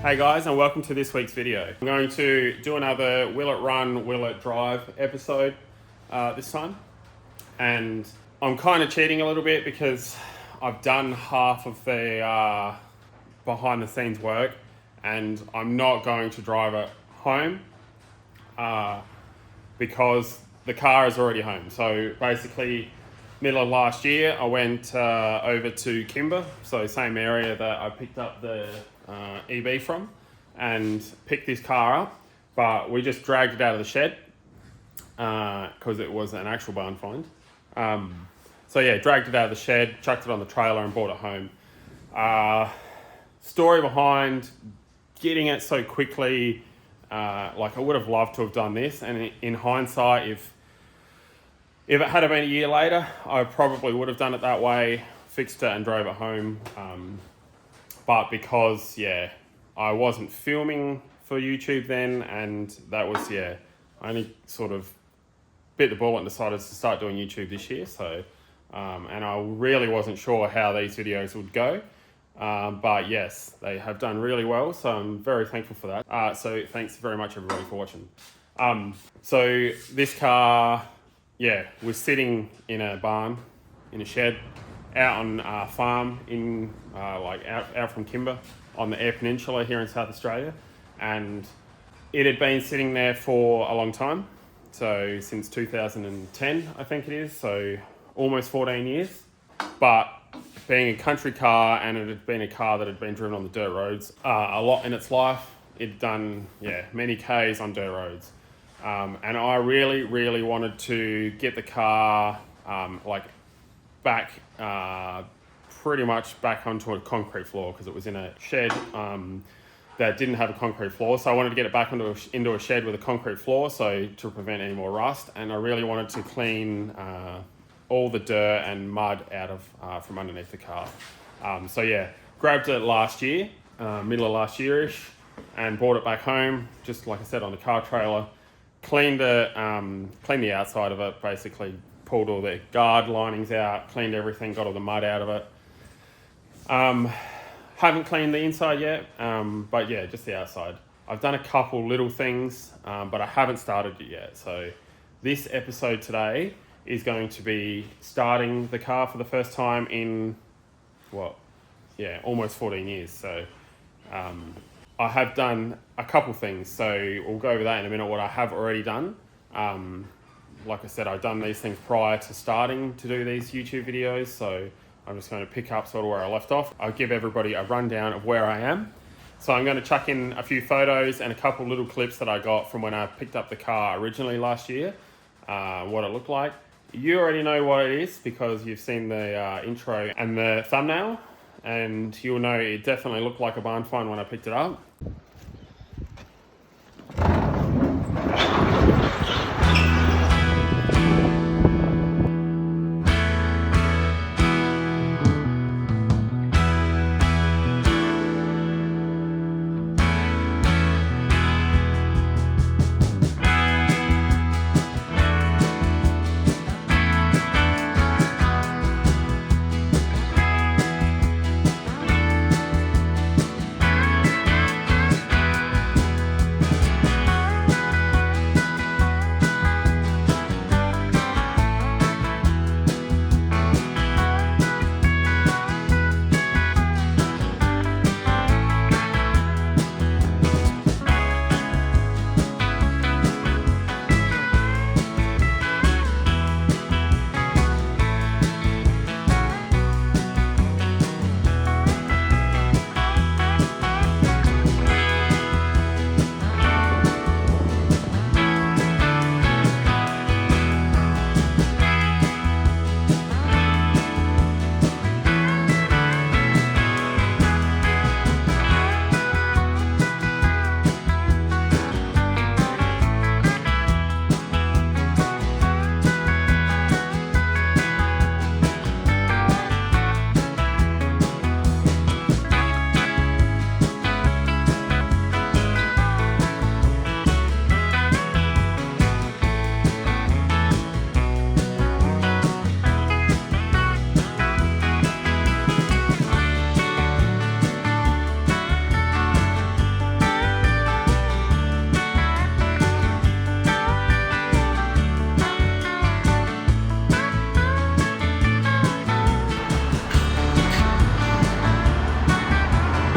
Hey guys, and welcome to this week's video. I'm going to do another Will It Run, Will It Drive episode this time. And I'm kind of cheating a little bit because I've done half of the behind the scenes work and I'm not going to drive it home because the car is already home. So basically, middle of last year, I went over to Kimber, so same area that I picked up the EB from, and picked this car up, but we just dragged it out of the shed because it was an actual barn find. So yeah, dragged it out of the shed, chucked it on the trailer and brought it home. Story behind getting it so quickly, like I would have loved to have done this, and in hindsight, if it had been a year later, I probably would have done it that way, fixed it and drove it home. But because, I wasn't filming for YouTube then, and that was, I only sort of bit the bullet and decided to start doing YouTube this year. So, and I really wasn't sure how these videos would go. But yes, they have done really well. So I'm very thankful for that. So thanks very much everybody for watching. So this car, was sitting in a barn, in a shed, out on a farm in out from Kimber on the Eyre Peninsula here in South Australia, and it had been sitting there for a long time, so since 2010 I think it is, so almost 14 years. But being a country car, and it had been a car that had been driven on the dirt roads a lot in its life, it'd done many Ks on dirt roads. And I really wanted to get the car back, pretty much back onto a concrete floor, because it was in a shed that didn't have a concrete floor. So I wanted to get it back into a shed with a concrete floor, so to prevent any more rust. And I really wanted to clean all the dirt and mud out of from underneath the car. Grabbed it last year, middle of last year-ish, and brought it back home, just like I said, on the car trailer. Cleaned the outside of it, basically pulled all the guard linings out, cleaned everything, got all the mud out of it. Haven't cleaned the inside yet, but just the outside. I've done a couple little things, but I haven't started it yet. So this episode today is going to be starting the car for the first time in, almost 14 years. So I have done a couple things, so we'll go over that in a minute, what I have already done. Like I said, I've done these things prior to starting to do these YouTube videos, so I'm just going to pick up sort of where I left off. I'll give everybody a rundown of where I am. So I'm going to chuck in a few photos and a couple little clips that I got from when I picked up the car originally last year, what it looked like. You already know what it is because you've seen the intro and the thumbnail, and you'll know it definitely looked like a barn find when I picked it up.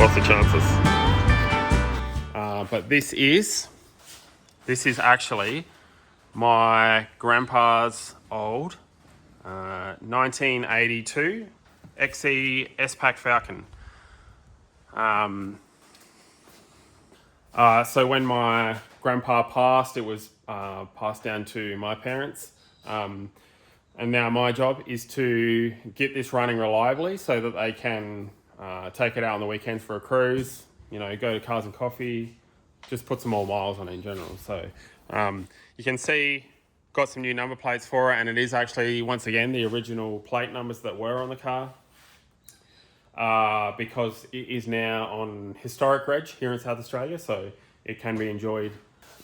Lots of chances. But this is actually my grandpa's old 1982 XE S-Pack Falcon. So when my grandpa passed, it was passed down to my parents. And now my job is to get this running reliably so that they can take it out on the weekends for a cruise, you know, go to Cars and Coffee, just put some more miles on it in general. So you can see, got some new number plates for it, and it is actually, once again, the original plate numbers that were on the car. Because it is now on historic reg here in South Australia, so it can be enjoyed,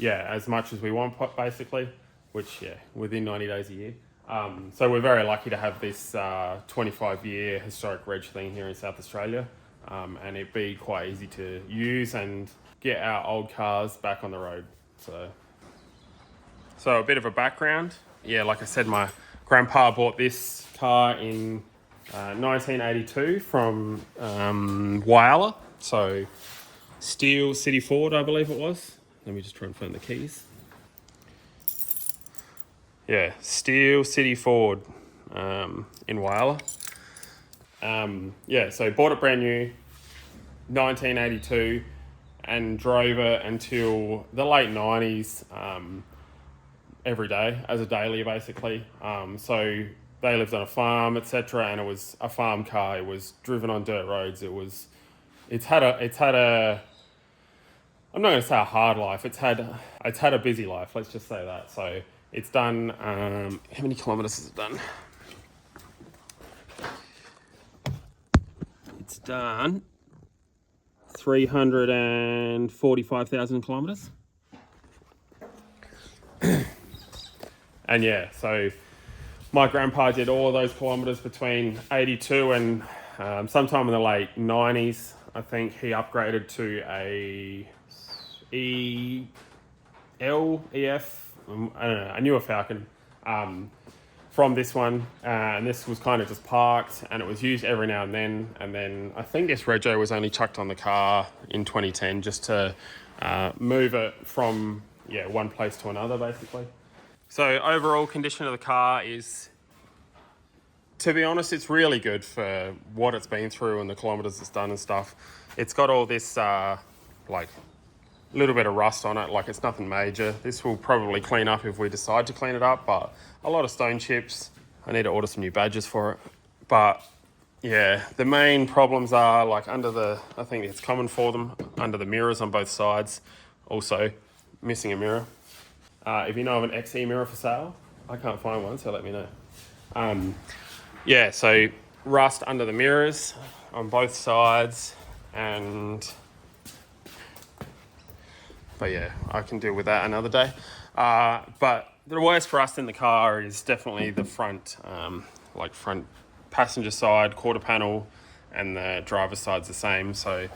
as much as we want, basically, which, within 90 days a year. So we're very lucky to have this 25-year historic reg thing here in South Australia, and it'd be quite easy to use and get our old cars back on the road. So a bit of a background. Like I said, my grandpa bought this car in 1982 from Whyalla, so Steel City Ford, I believe it was. Let me just try and find the keys. Steel City Ford in Whyalla. So bought it brand new, 1982, and drove it until the late 90s every day as a daily, basically. So they lived on a farm, etc., and it was a farm car. It was driven on dirt roads. It's had a I'm not going to say a hard life. It's had a busy life. Let's just say that. So it's done. How many kilometers has it done? It's done 345,000 kilometers. And so my grandpa did all of those kilometers between 82 and sometime in the late 90s. I think he upgraded to a EF, I don't know, a newer Falcon from this one. And this was kind of just parked, and it was used every now and then. And then I think this rego was only chucked on the car in 2010 just to move it from one place to another, basically. So overall condition of the car is, to be honest, it's really good for what it's been through and the kilometers it's done and stuff. It's got all this like little bit of rust on it, like it's nothing major. This will probably clean up if we decide to clean it up, but a lot of stone chips. I need to order some new badges for it. But the main problems are like under the, I think it's common for them, under the mirrors on both sides. Also missing a mirror. If you know of an XE mirror for sale, I can't find one, so let me know. So rust under the mirrors on both sides, but I can deal with that another day. But the worst rust in the car is definitely the front, front passenger side, quarter panel, and the driver's side's the same. So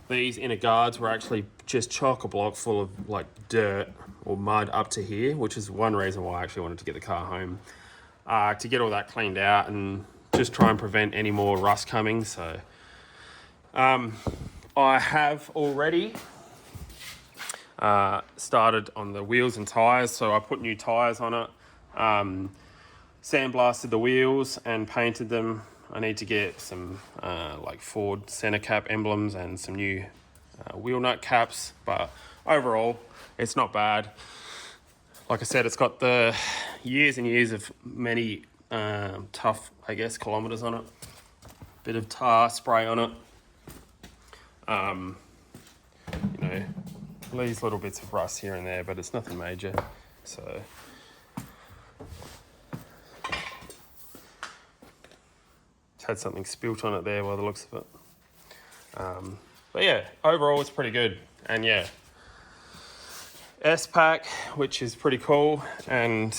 these inner guards were actually just chock-a-block full of like dirt or mud up to here, which is one reason why I actually wanted to get the car home, to get all that cleaned out and just try and prevent any more rust coming. So I have already started on the wheels and tires. So I put new tires on it, sandblasted the wheels and painted them. I need to get some Ford center cap emblems and some new wheel nut caps, but overall it's not bad. Like I said, it's got the years and years of many tough, kilometers on it. Bit of tar spray on it. These little bits of rust here and there, but it's nothing major. So it's had something spilt on it there by the looks of it. But overall it's pretty good. And S-Pack, which is pretty cool, and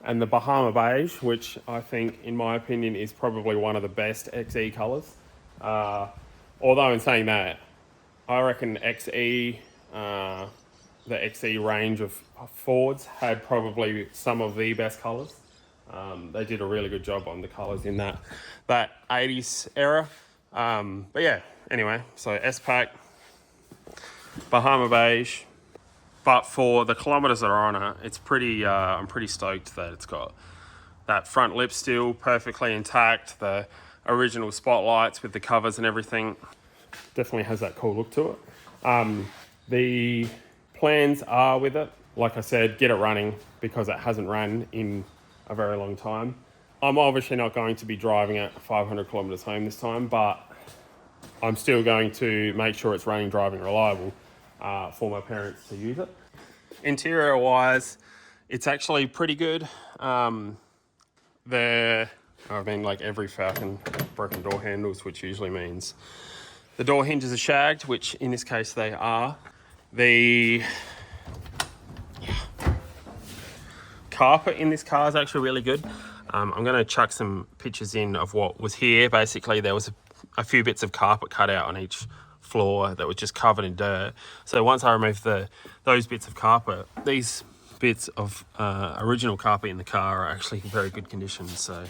the Bahama Beige, which I think, in my opinion, is probably one of the best XE colours. Although in saying that, I reckon XE, the XE range of Fords had probably some of the best colours. They did a really good job on the colours in that 80s era. But yeah, anyway, so S-Pack, Bahama beige. But for the kilometers that are on it, it's pretty, I'm pretty stoked that it's got that front lip still perfectly intact, the original spotlights with the covers and everything. Definitely has that cool look to it. The plans are with it, like I said, get it running because it hasn't run in a very long time. I'm obviously not going to be driving it 500 kilometers home this time, but I'm still going to make sure it's running, driving, reliable for my parents to use it. Interior wise, it's actually pretty good. Like every Falcon, broken door handles, which usually means the door hinges are shagged, which in this case they are. The carpet in this car is actually really good. I'm going to chuck some pictures in of what was here. Basically, there was a few bits of carpet cut out on each floor that was just covered in dirt. So once I removed those bits of carpet, these bits of original carpet in the car are actually in very good condition. So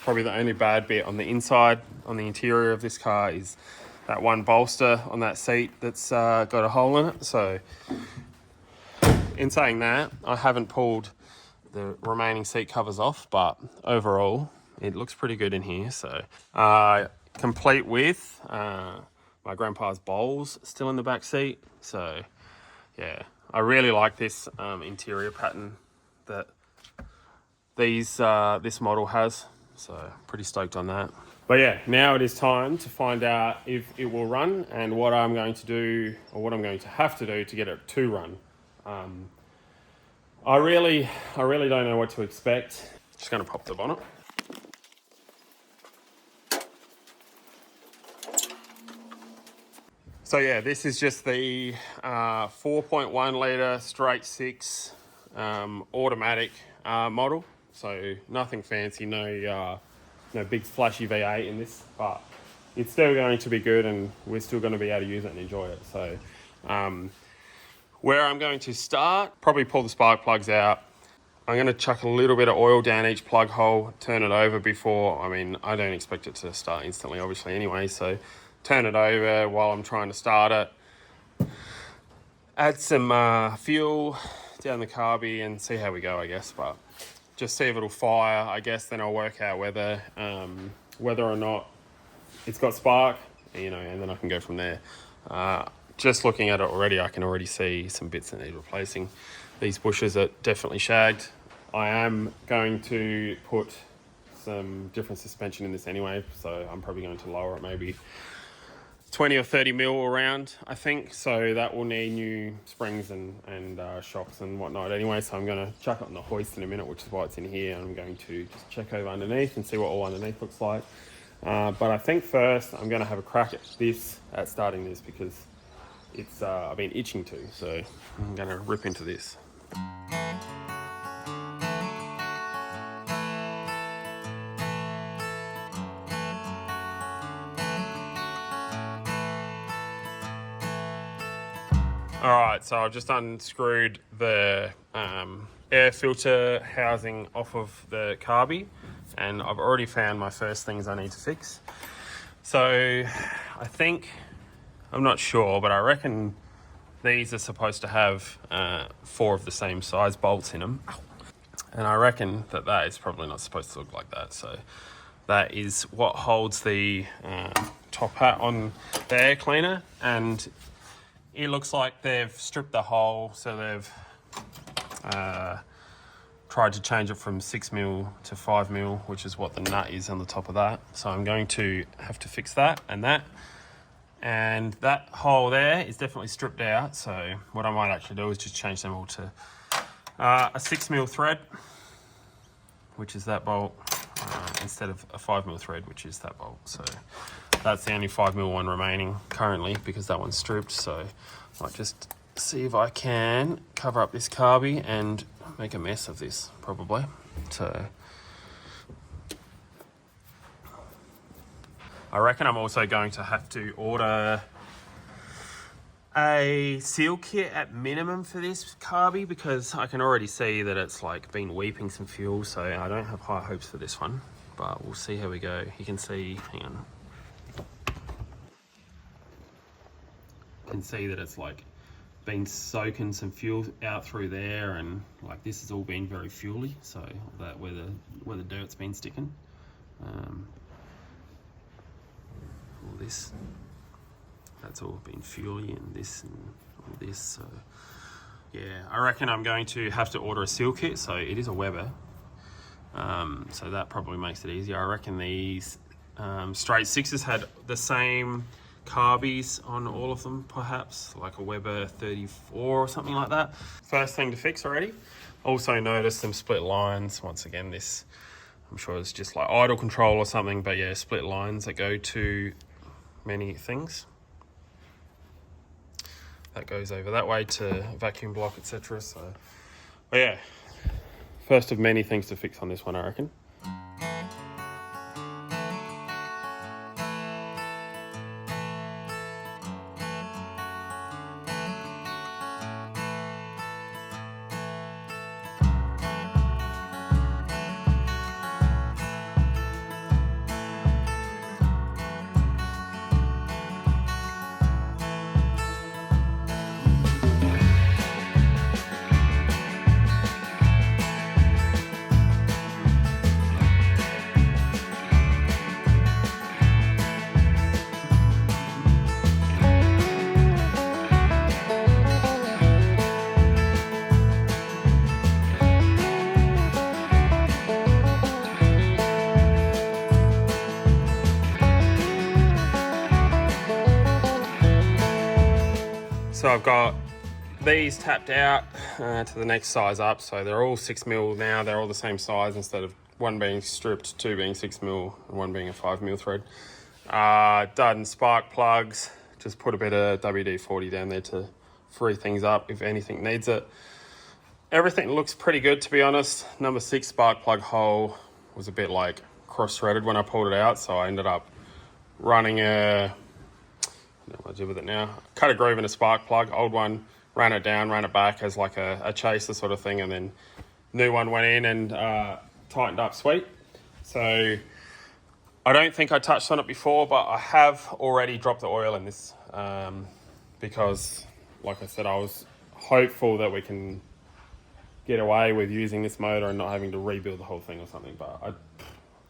probably the only bad bit on the inside, on the interior of this car, is that one bolster on that seat that's got a hole in it. So in saying that, I haven't pulled the remaining seat covers off, but overall it looks pretty good in here. So complete with my grandpa's bowls still in the back seat. So yeah, I really like this interior pattern that this model has. So pretty stoked on that. But yeah, now it is time to find out if it will run and what I'm going to do, or what I'm going to have to do to get it to run. I really don't know what to expect. Just going to pop the bonnet. So yeah, this is just the 4.1 litre straight six automatic model. So nothing fancy, no big flashy V8 in this, but it's still going to be good and we're still going to be able to use it and enjoy it. So where I'm going to start, probably pull the spark plugs out. I'm going to chuck a little bit of oil down each plug hole, turn it over before, I don't expect it to start instantly, obviously, anyway. So turn it over while I'm trying to start it. Add some fuel down the carby and see how we go, I guess. But just see if it'll fire, I guess. Then I'll work out whether or not it's got spark, and then I can go from there. Just looking at it already, I can already see some bits that need replacing. These bushes are definitely shagged. I am going to put some different suspension in this anyway, so I'm probably going to lower it maybe 20 or 30 mil around, I think. So that will need new springs and shocks and whatnot anyway. So I'm going to chuck it on the hoist in a minute, which is why it's in here. I'm going to just check over underneath and see what all underneath looks like. But I think first I'm going to have a crack at starting this because it's I've been itching to. So I'm going to rip into this. Alright, so I've just unscrewed the air filter housing off of the carby, and I've already found my first things I need to fix. So I think, I'm not sure, but I reckon these are supposed to have 4 of the same size bolts in them. And I reckon that is probably not supposed to look like that. So that is what holds the top hat on the air cleaner, and it looks like they've stripped the hole, so they've tried to change it from 6mm to 5mm, which is what the nut is on the top of that. So I'm going to have to fix that. And that hole there is definitely stripped out. So what I might actually do is just change them all to a 6mm thread, which is that bolt, instead of a 5mm thread, which is that bolt. So that's the only 5mm one remaining currently because that one's stripped. So I might just see if I can cover up this carby and make a mess of this, probably. So I reckon I'm also going to have to order a seal kit at minimum for this carby because I can already see that it's like been weeping some fuel. So I don't have high hopes for this one, but we'll see how we go. You can see, hang on. can see that it's like been soaking some fuel out through there, and like this has all been very fuely, so that where the dirt's been sticking. All this, that's all been fuely, and this and all this. So yeah, I reckon I'm going to have to order a seal kit. So it is a Weber, so that probably makes it easier. I reckon these straight sixes had the same carbies on all of them, perhaps like a Weber 34 or something like that. First thing to fix already. Also noticed some split lines. Once again, this, I'm sure it's just like idle control or something, but yeah, split lines that go to many things. That goes over that way to vacuum block, etc. So, but yeah, first of many things to fix on this one, I reckon. So I've got these tapped out to the next size up. So they're all 6mm now. They're all the same size instead of one being stripped, two being 6mm, and one being a 5mm thread. Done spark plugs. Just put a bit of WD-40 down there to free things up if anything needs it. Everything looks pretty good, to be honest. Number 6 spark plug hole was a bit like cross-threaded when I pulled it out, so I ended up running a, what do I do with it now? Cut a groove in a spark plug, old one, ran it down, ran it back as like a chaser sort of thing, and then new one went in and tightened up sweet. So I don't think I touched on it before, but I have already dropped the oil in this because, like I said, I was hopeful that we can get away with using this motor and not having to rebuild the whole thing or something, but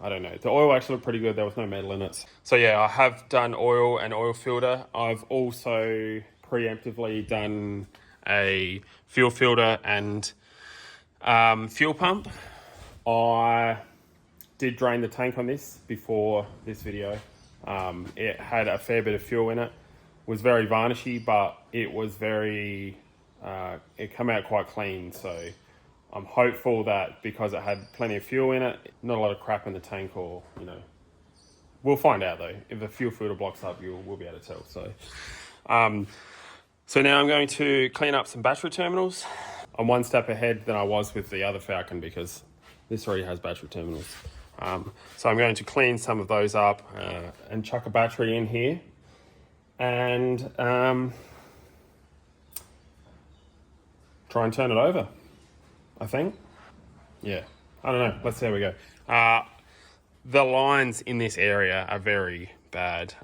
I don't know. The oil actually looked pretty good. There was no metal in it. So yeah, I have done oil and oil filter. I've also preemptively done a fuel filter and fuel pump. I did drain the tank on this before this video. It had a fair bit of fuel in it. It was very varnishy, but it was very, it came out quite clean. So I'm hopeful that because it had plenty of fuel in it, not a lot of crap in the tank, or, you know, we'll find out though. If the fuel filter blocks up, we'll be able to tell. So, so now I'm going to clean up some battery terminals. I'm one step ahead than I was with the other Falcon because this already has battery terminals. So I'm going to clean some of those up and chuck a battery in here and try and turn it over, I think. Yeah, I don't know. Let's see how we go. The lines in this area are very bad.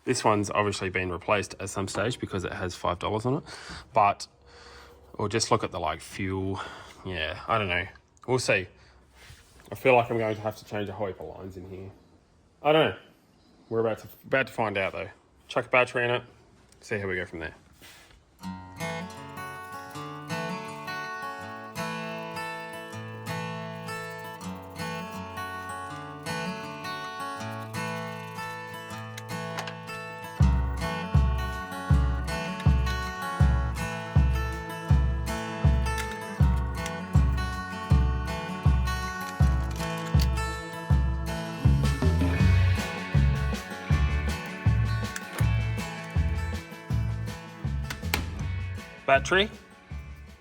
This one's obviously been replaced at some stage because it has $5 on it. But we'll just look at the like fuel. Yeah, I don't know. We'll see. I feel like I'm going to have to change a whole heap of lines in here. I don't know. We're about to find out though. Chuck a battery in it. See how we go from there. Battery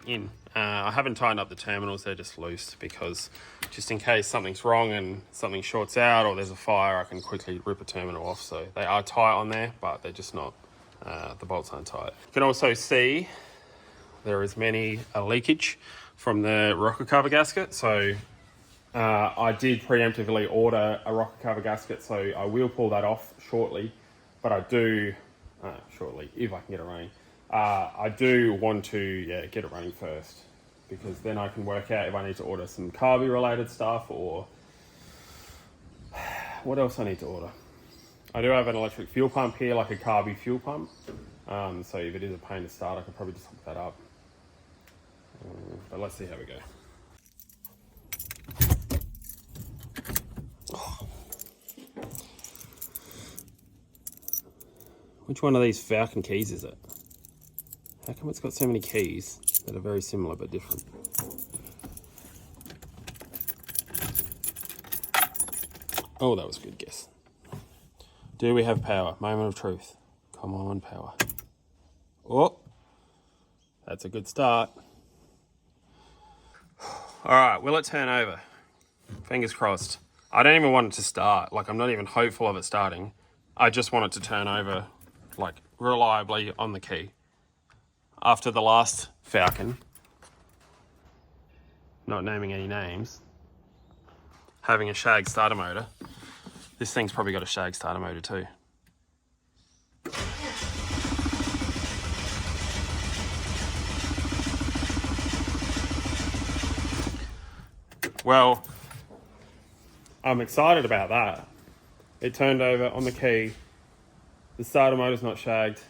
in. I haven't tightened up the terminals, they're just loose because just in case something's wrong and something shorts out or there's a fire, I can quickly rip a terminal off. So they are tight on there, but they're just not, the bolts aren't tight. You can also see there is many a leakage from the rocker cover gasket. So I did preemptively order a rocker cover gasket, so I will pull that off shortly, but I do shortly, if I can get it running. I do want to get it running first, because then I can work out if I need to order some carby related stuff or what else I need to order. I do have an electric fuel pump here, like a carby fuel pump. So if it is a pain to start, I could probably just hook that up. But let's see how we go. Which one of these Falcon keys is it? How come it's got so many keys that are very similar but different? Oh, that was a good guess. Do we have power? Moment of truth. Come on, power. Oh, that's a good start. All right, will it turn over? Fingers crossed. I don't even want it to start. Like, I'm not even hopeful of it starting. I just want it to turn over, like, reliably on the key. After the last Falcon, not naming any names, having a shag starter motor, this thing's probably got a shag starter motor too. Well, I'm excited about that. It turned over on the key. The starter motor's not shagged.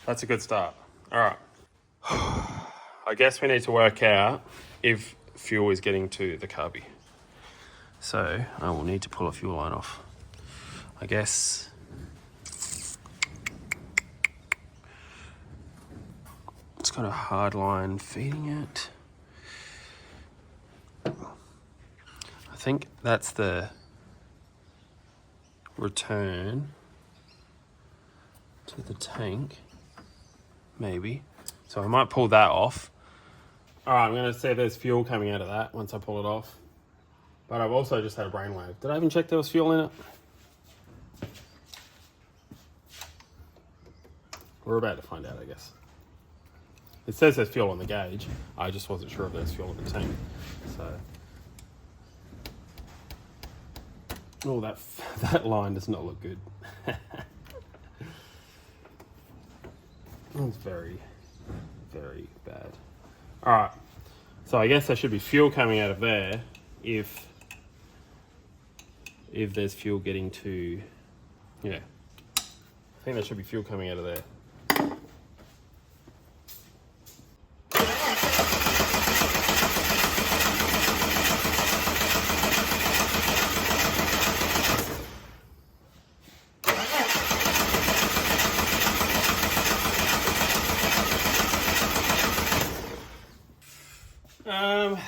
That's a good start. All right. I guess we need to work out if fuel is getting to the carby. So I will need to pull a fuel line off. I guess it's got a hard line feeding it. I think that's the return to the tank, maybe. So I might pull that off. All right, I'm gonna see if there's fuel coming out of that once I pull it off. But I've also just had a brainwave. Did I even check there was fuel in it? We're about to find out, I guess. It says there's fuel on the gauge. I just wasn't sure if there's fuel in the tank. So, oh, that line does not look good. That's very, very bad. All right, so I guess there should be fuel coming out of there if there's fuel getting to, yeah. I think there should be fuel coming out of there.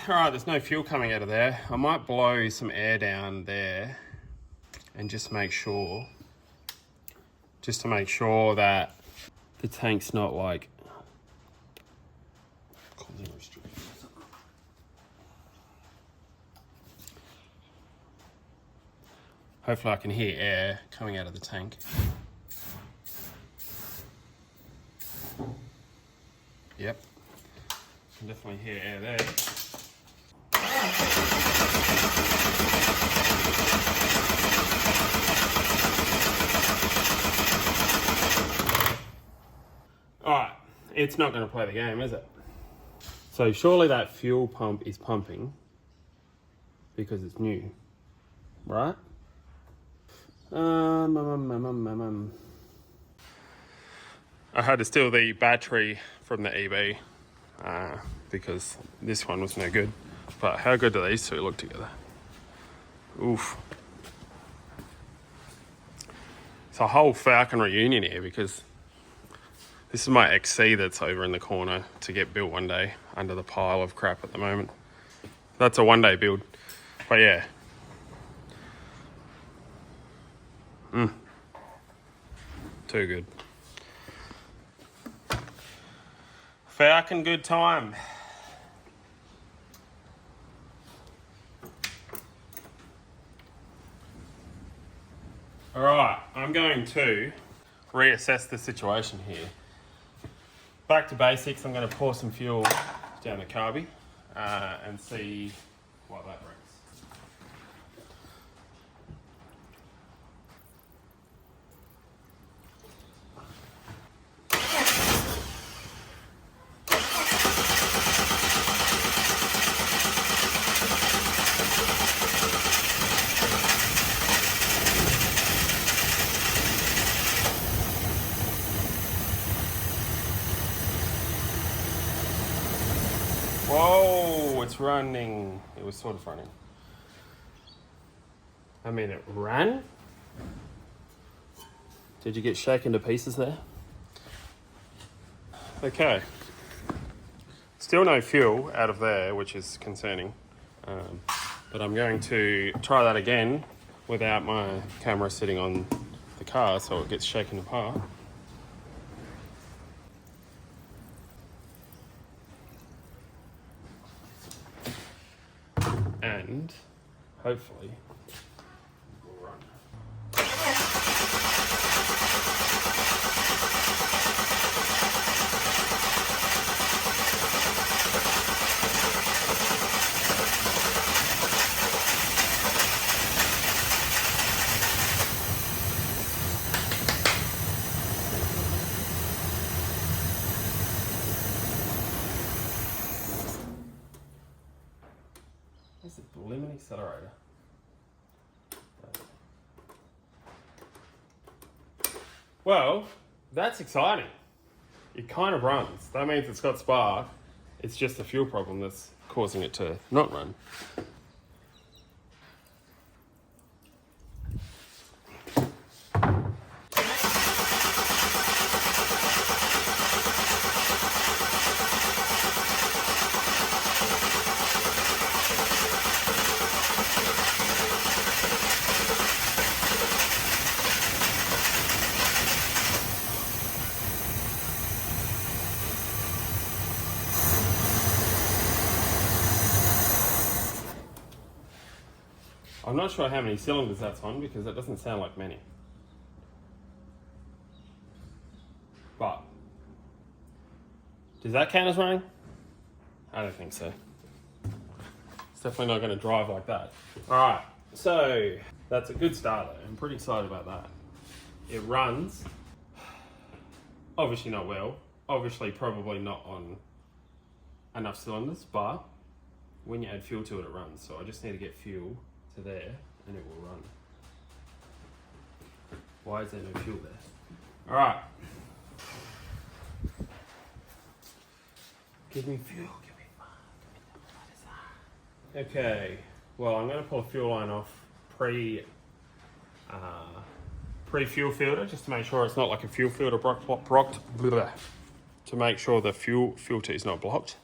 All right, there's no fuel coming out of there. I might blow some air down there and just to make sure that the tank's not like causing restrictions. Hopefully I can hear air coming out of the tank. Yep, I can definitely hear air there. Alright, it's not going to play the game, is it? So surely that fuel pump is pumping because it's new, right? I had to steal the battery from the EB because this one was no good. But how good do these two look together? Oof. It's a whole Falcon reunion here because this is my XE that's over in the corner to get built one day under the pile of crap at the moment. That's a one-day build. But yeah. Too good. Falcon good time. All right, I'm going to reassess the situation here. Back to basics, I'm going to pour some fuel down the carby and see what that brings. Whoa, it's running. It was sort of running. I mean, it ran. Did you get shaken to pieces there? Okay. Still no fuel out of there, which is concerning. But I'm going to try that again without my camera sitting on the car so it gets shaken apart. And hopefully we'll run. That's a blimmin' accelerator. Well, that's exciting. It kind of runs. That means it's got spark. It's just the fuel problem that's causing it to not run. I'm not sure how many cylinders that's on because it doesn't sound like many. But, does that count as running? I don't think so. It's definitely not going to drive like that. Alright, so that's a good start though. I'm pretty excited about that. It runs. Obviously not well. Obviously probably not on enough cylinders, but when you add fuel to it, it runs. So I just need to get fuel to there and it will run. Why is there no fuel there? Alright. Give me fuel, give me fire, okay, well I'm going to pull a fuel line off pre-fuel filter just to make sure it's not like a fuel filter blocked, to make sure the fuel filter is not blocked.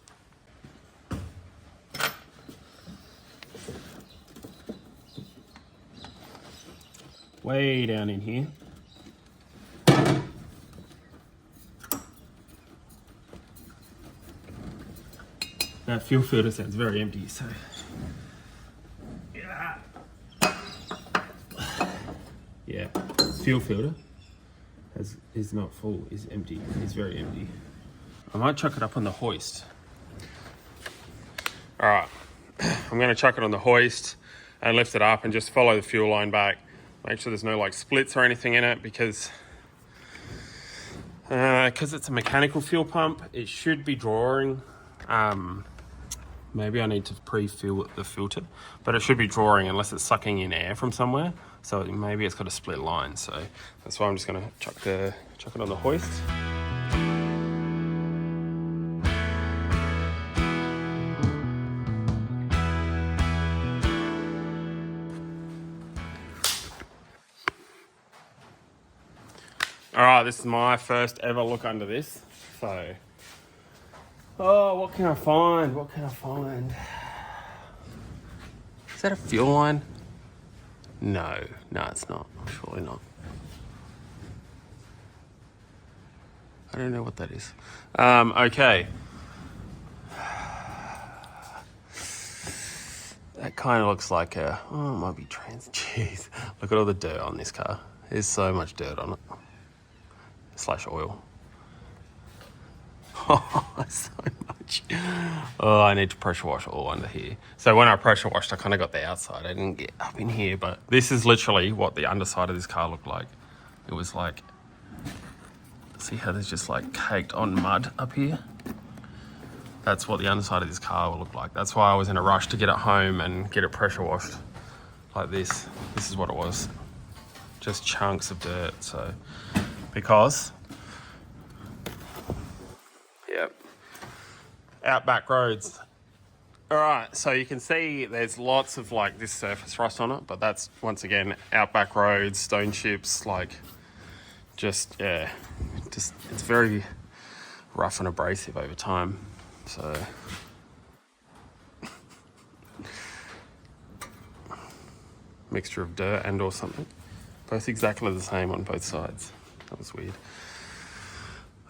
Way down in here. That fuel filter sounds very empty, so yeah, fuel filter is not full, is empty, is very empty. I might chuck it up on the hoist. All right, I'm gonna chuck it on the hoist and lift it up and just follow the fuel line back. Make sure there's no like splits or anything in it because it's a mechanical fuel pump, it should be drawing. Maybe I need to pre-fill the filter, but it should be drawing unless it's sucking in air from somewhere. So maybe it's got a split line. So that's why I'm just gonna chuck it on the hoist. All right, this is my first ever look under this. So, oh, what can I find? What can I find? Is that a fuel line? No, it's not. Surely not. I don't know what that is. Okay. That kind of looks like it might be trans. Jeez, look at all the dirt on this car. There's so much dirt on it. / oil. Oh, so much. Oh, I need to pressure wash all under here. So when I pressure washed, I kind of got the outside. I didn't get up in here, but this is literally what the underside of this car looked like. It was like, see how there's just like caked on mud up here? That's what the underside of this car will look like. That's why I was in a rush to get it home and get it pressure washed like this. This is what it was. Just chunks of dirt, so. Because, yep, outback roads, All right, so you can see there's lots of like this surface rust on it, but that's once again outback roads, stone chips, like just it's very rough and abrasive over time. So mixture of dirt and or something. Both exactly the same on both sides. That was weird.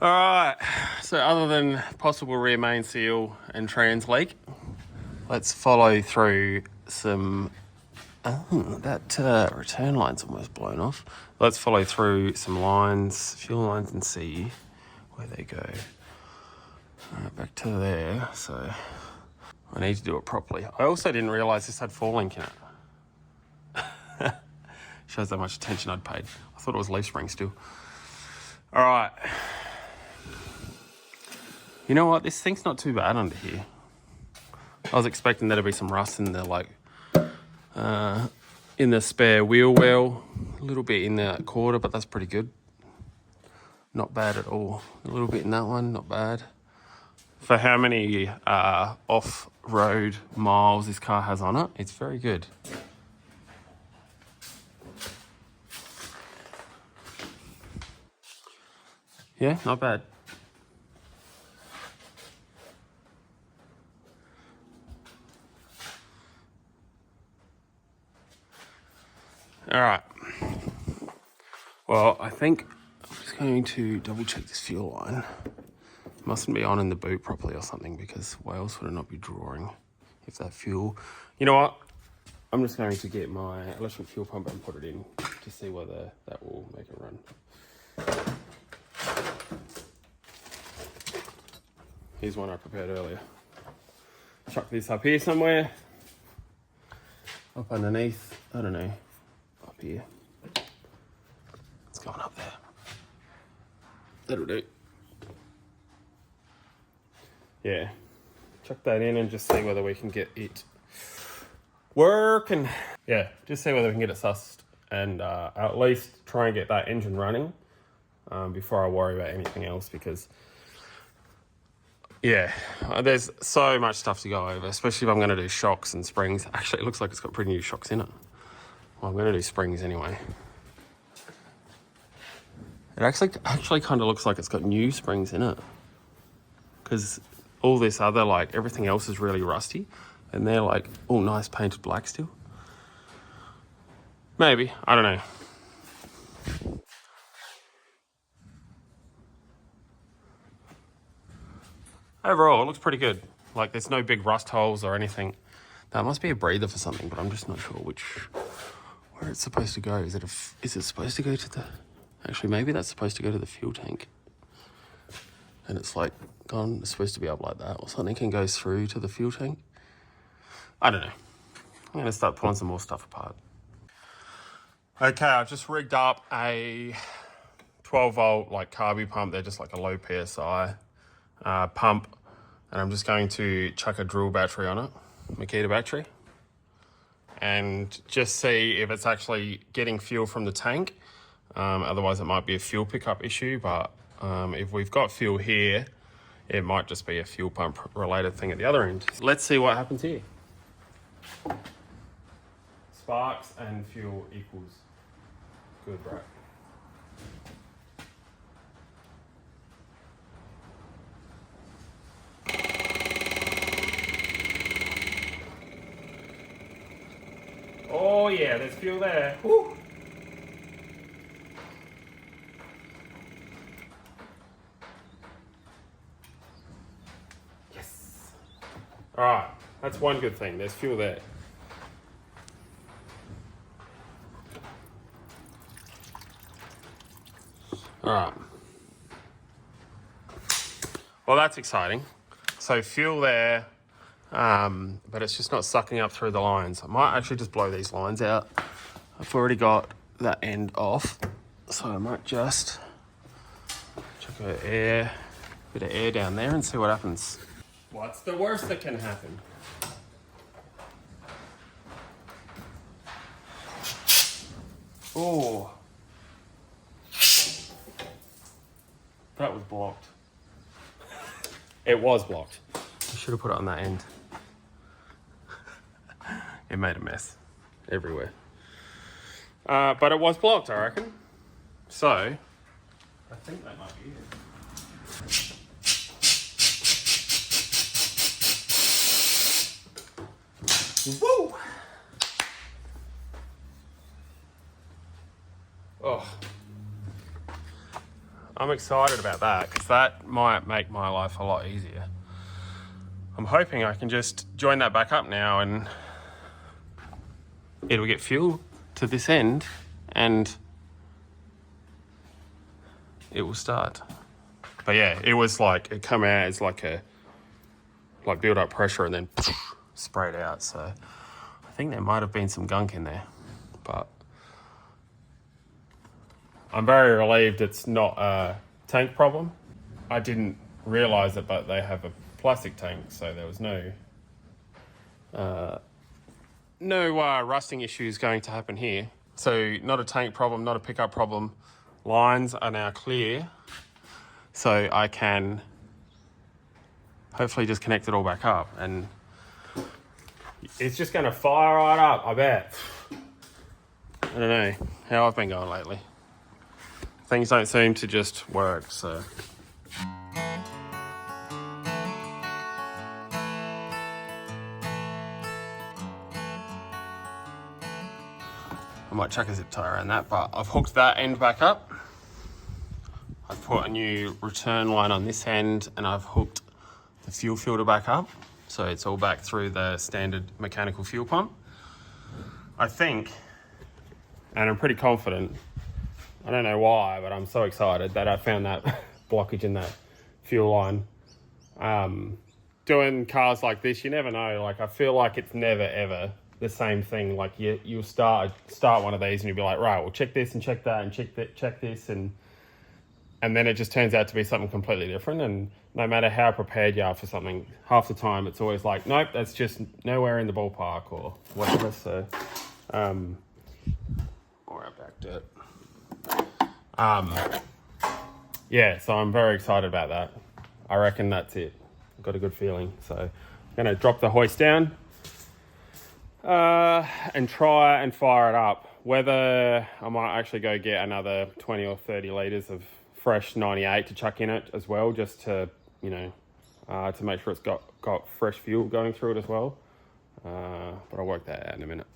All right, so other than possible rear main seal and trans leak, let's follow through some... Oh, that return line's almost blown off. Let's follow through some lines, fuel lines, and see where they go. All right, back to there. So I need to do it properly. I also didn't realise this had 4-link in it. Shows how much attention I'd paid. I thought it was leaf spring still. All right. You know what? This thing's not too bad under here. I was expecting there to be some rust in the in the spare wheel well, a little bit in the quarter, but that's pretty good. Not bad at all. A little bit in that one, not bad. For how many off-road miles this car has on it, it's very good. Yeah, not bad. All right. Well, I think I'm just going to double check this fuel line. Mustn't be on in the boot properly or something, because why else would it not be drawing if that fuel... You know what? I'm just going to get my electric fuel pump and put it in to see whether that will make it run. Here's one I prepared earlier. Chuck this up here somewhere. Up underneath, I don't know, up here. It's going up there. That'll do. Yeah, chuck that in and just see whether we can get it working. Yeah, just see whether we can get it sussed and at least try and get that engine running before I worry about anything else, because yeah, there's so much stuff to go over, especially if I'm going to do shocks and springs. Actually, it looks like it's got pretty new shocks in it. Well, I'm going to do springs anyway. It actually kind of looks like it's got new springs in it, because all this other, like, everything else is really rusty, and they're like all nice painted black still. Maybe, I don't know. Overall, it looks pretty good. Like, there's no big rust holes or anything. That must be a breather for something, but I'm just not sure where it's supposed to go. Is it supposed to go to the... Actually, maybe that's supposed to go to the fuel tank. And it's like gone, it's supposed to be up like that or something, and goes through to the fuel tank. I don't know. I'm going to start pulling some more stuff apart. Okay, I've just rigged up a 12 volt like carby pump. They're just like a low PSI pump, and I'm just going to chuck a drill battery on it, Makita battery, and just see if it's actually getting fuel from the tank. Otherwise it might be a fuel pickup issue, but if we've got fuel here, it might just be a fuel pump related thing at the other end. Let's see what happens here. Sparks and fuel equals good, right? Oh yeah, there's fuel there. Woo. Yes. All right, that's one good thing. There's fuel there. All right. Well, that's exciting. So fuel there, but it's just not sucking up through the lines. I might actually just blow these lines out. I've already got that end off, so I might just chuck a bit of air down there and see what happens. What's the worst that can happen? Oh, that was blocked. It was blocked. I should have put it on that end. it made a mess everywhere. But it was blocked, I reckon. So, I think that might be it. Woo! Oh, I'm excited about that because that might make my life a lot easier. I'm hoping I can just join that back up now and it'll get fuel to this end and it will start. But yeah, it was like, it come out as like build up pressure and then sprayed out. So I think there might have been some gunk in there, but I'm very relieved it's not a tank problem. I didn't realize it, but they have a plastic tank, so there was no rusting issues going to happen here. So not a tank problem, not a pickup problem. Lines are now clear, so I can hopefully just connect it all back up, and it's just going to fire right up, I bet. I don't know how I've been going lately. Things don't seem to just work, so. I might chuck a zip tie around that, but I've hooked that end back up. I've put a new return line on this end, and I've hooked the fuel filter back up. So it's all back through the standard mechanical fuel pump. I think, and I'm pretty confident, I don't know why, but I'm so excited that I found that blockage in that fuel line. Doing cars like this, you never know. Like, I feel like it's never ever the same thing. Like you'll start one of these and you'll be like, right, well, check this and check that and check this, and then it just turns out to be something completely different. And no matter how prepared you are for something, half the time it's always like, nope, that's just nowhere in the ballpark or whatever. So, or out back dirt. Yeah, so I'm very excited about that. I reckon that's it. I've got a good feeling. So I'm gonna drop the hoist down and try and fire it up. Whether I might actually go get another 20 or 30 litres of fresh 98 to chuck in it as well, just to, to make sure it's got fresh fuel going through it as well. But I'll work that out in a minute.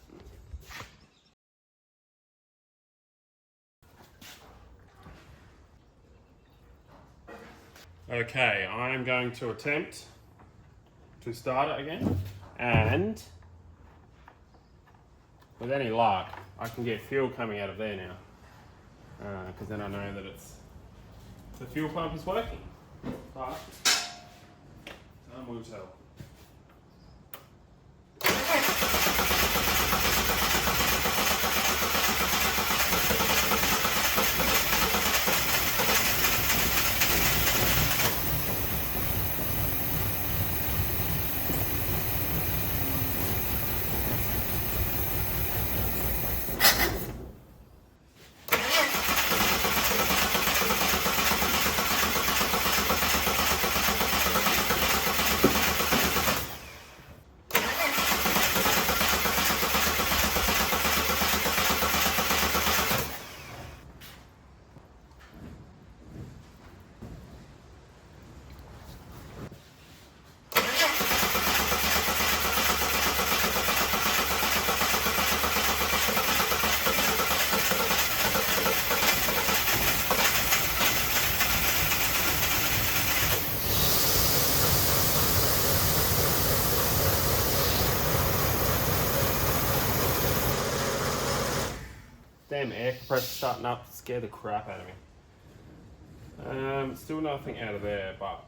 Okay, I'm going to attempt to start it again, and with any luck, I can get fuel coming out of there now, because then I know that the fuel pump is working, but time will tell. Damn air compressor starting up to scare the crap out of me. Still nothing out of there, but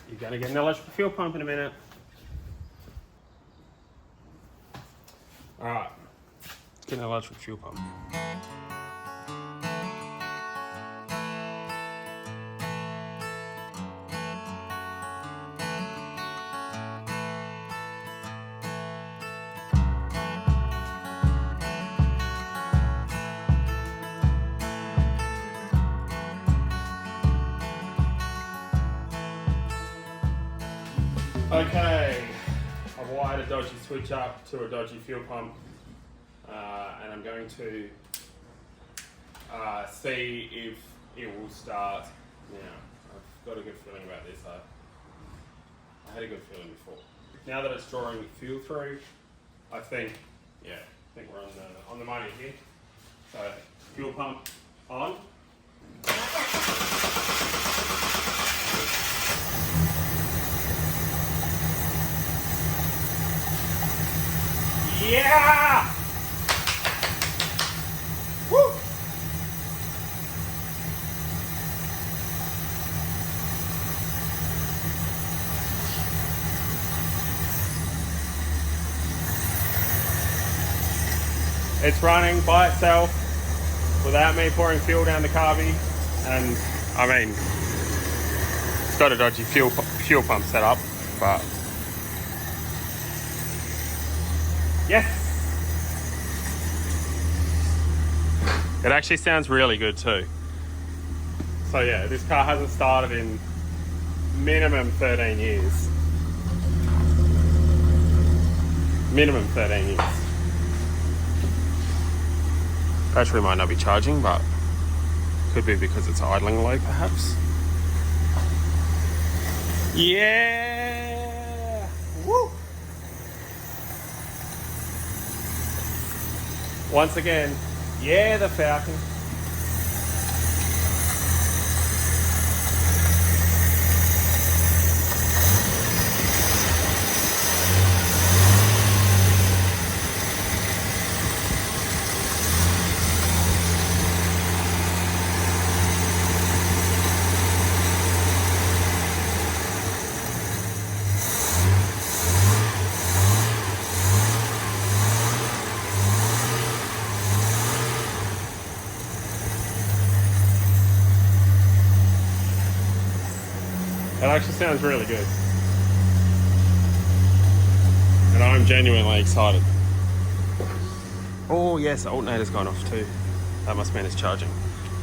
you're gonna get an electric fuel pump in a minute. Alright, let's get an electric fuel pump. Okay, I've wired a dodgy switch up to a dodgy fuel pump, and I'm going to see if it will start now. I've got a good feeling about this. I had a good feeling before. Now that it's drawing fuel through, I think we're on the money here. So fuel pump on. Yeah! Woo! It's running by itself without me pouring fuel down the carby, and I mean, it's got a dodgy fuel pump set up, but yes! It actually sounds really good too. So yeah, this car hasn't started in minimum 13 years. Minimum 13 years. Battery might not be charging, but could be because it's idling low perhaps. Yeah! Woo! Once again, yeah, the Falcon. It actually sounds really good. And I'm genuinely excited. Oh yes, alternator's gone off too. That must mean it's charging.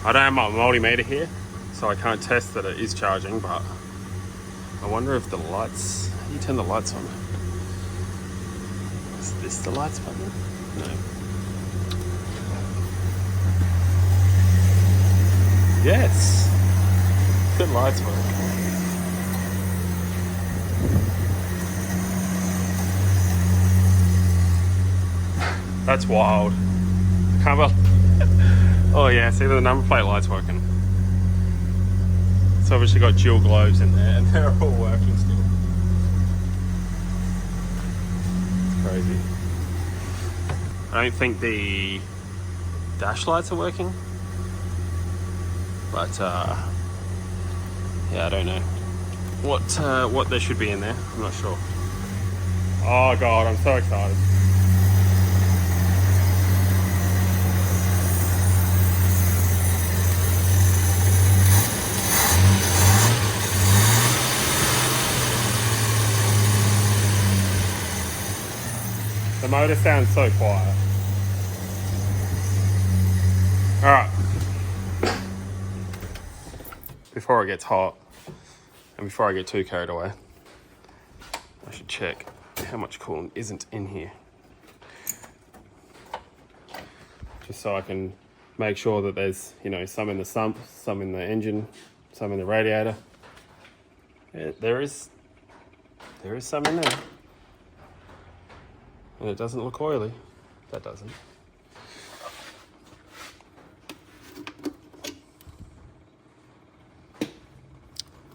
I don't have my multimeter here, so I can't test that it is charging, but I wonder if the lights, you turn the lights on. Is this the lights button? No. Yes. Good lights work. That's wild. I can't believe. Oh yeah, see the number plate light's working. It's obviously got dual globes in there and they're all working still. It's crazy. I don't think the dash lights are working. But yeah, I don't know what there should be in there. I'm not sure. Oh god, I'm so excited. The motor sounds so quiet. All right. Before it gets hot, and before I get too carried away, I should check how much coolant isn't in here. Just so I can make sure that there's, you know, some in the sump, some in the engine, some in the radiator. Yeah, there is some in there. And it doesn't look oily. That doesn't.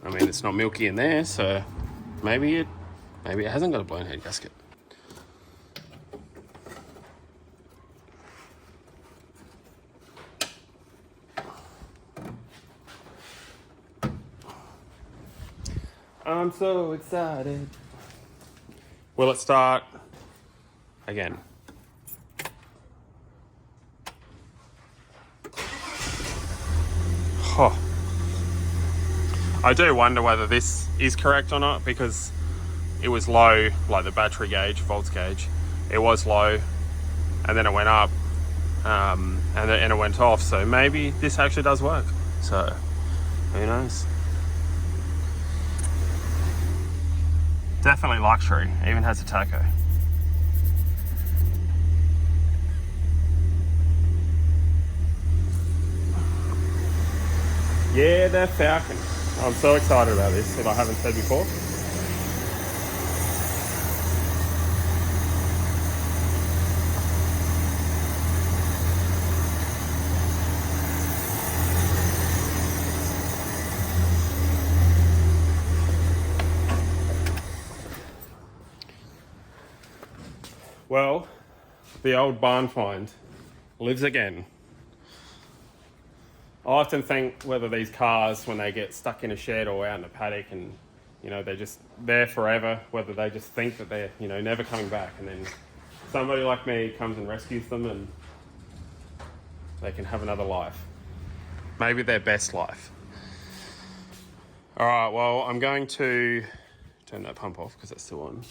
I mean, it's not milky in there, so maybe it hasn't got a blown head gasket. I'm so excited. Will it start again? Oh. I do wonder whether this is correct or not, because it was low, like the battery gauge, volts gauge, it was low, and then it went up, and then it went off. So maybe this actually does work. So who knows? Definitely luxury, even has a taco. Yeah, the Falcon. I'm so excited about this, if I haven't said before. Well, the old barn find lives again. I often think whether these cars, when they get stuck in a shed or out in a paddock and, you know, they're just there forever, whether they just think that they're, you know, never coming back, and then somebody like me comes and rescues them and they can have another life. Maybe their best life. All right, well, I'm going to turn that pump off because it's still on.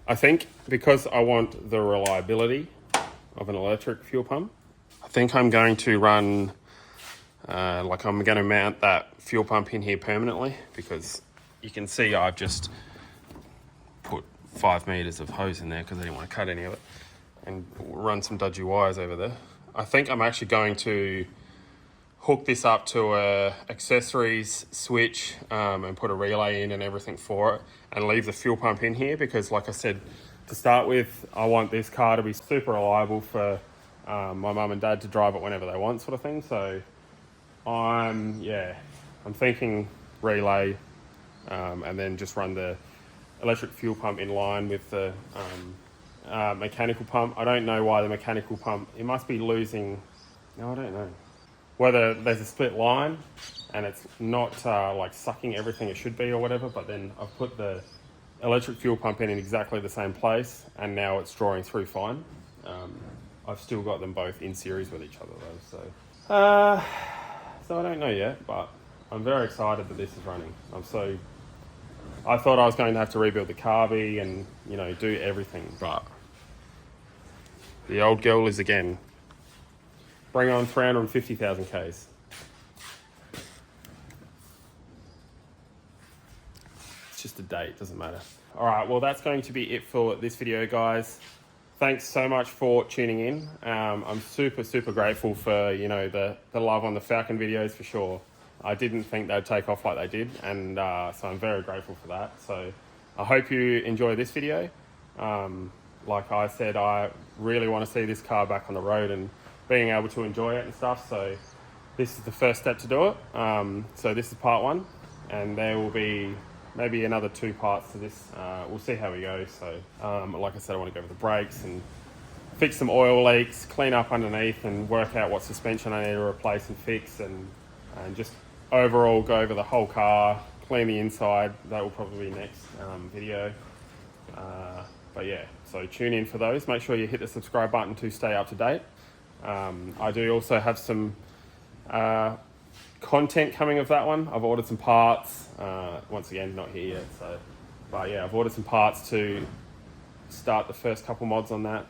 I think because I want the reliability of an electric fuel pump, I think I'm going to run, I'm going to mount that fuel pump in here permanently, because you can see I've just put 5 meters of hose in there because I didn't want to cut any of it, and run some dodgy wires over there. I think I'm actually going to hook this up to a accessories switch and put a relay in and everything for it, and leave the fuel pump in here, because like I said, to start with, I want this car to be super reliable for my mum and dad to drive it whenever they want, sort of thing. So I'm thinking relay, and then just run the electric fuel pump in line with the mechanical pump. I don't know why the mechanical pump, it must be losing, no, I don't know. Whether there's a split line and it's not like sucking everything it should be or whatever, but then I've put the electric fuel pump in exactly the same place and now it's drawing through fine. I've still got them both in series with each other though, so I don't know yet, but I'm very excited that this is running. I thought I was going to have to rebuild the carby and, you know, do everything, but the old girl is again. Bring on 350,000 Ks. It's just a date, doesn't matter. All right, well, that's going to be it for this video, guys. Thanks so much for tuning in. I'm super, super grateful for, you know, the love on the Falcon videos for sure. I didn't think they'd take off like they did, and so I'm very grateful for that. So I hope you enjoy this video. Like I said, I really want to see this car back on the road and being able to enjoy it and stuff. So this is the first step to do it. So this is part 1, and there will be maybe another 2 parts to this. We'll see how we go. So like I said, I want to go over the brakes and fix some oil leaks, clean up underneath and work out what suspension I need to replace and fix, and just overall go over the whole car, clean the inside. That will probably be next video. But yeah, so tune in for those. Make sure you hit the subscribe button to stay up to date. I do also have some content coming of that one. I've ordered some parts. Once again, not here yet. So, but yeah, I've ordered some parts to start the first couple mods on that,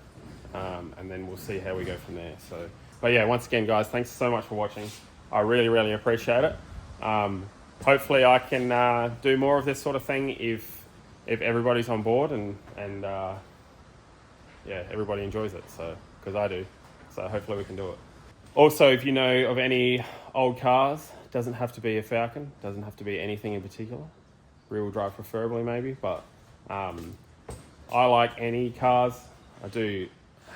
and then we'll see how we go from there. So, but yeah, once again, guys, thanks so much for watching. I really, really appreciate it. Hopefully, I can do more of this sort of thing if everybody's on board and yeah, everybody enjoys it. So, because I do. So hopefully we can do it. Also, if you know of any old cars, doesn't have to be a Falcon, doesn't have to be anything in particular, rear-wheel drive preferably maybe, but I like any cars. I do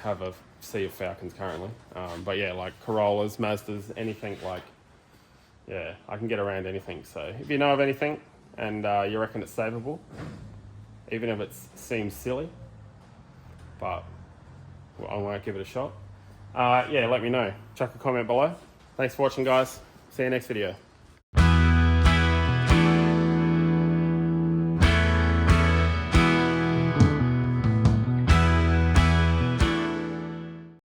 have a sea of Falcons currently, but yeah, like Corollas, Mazdas, anything like, yeah, I can get around anything. So if you know of anything and you reckon it's savable, even if it seems silly, but I won't give it a shot. Yeah, let me know. Chuck a comment below. Thanks for watching, guys. See you next video.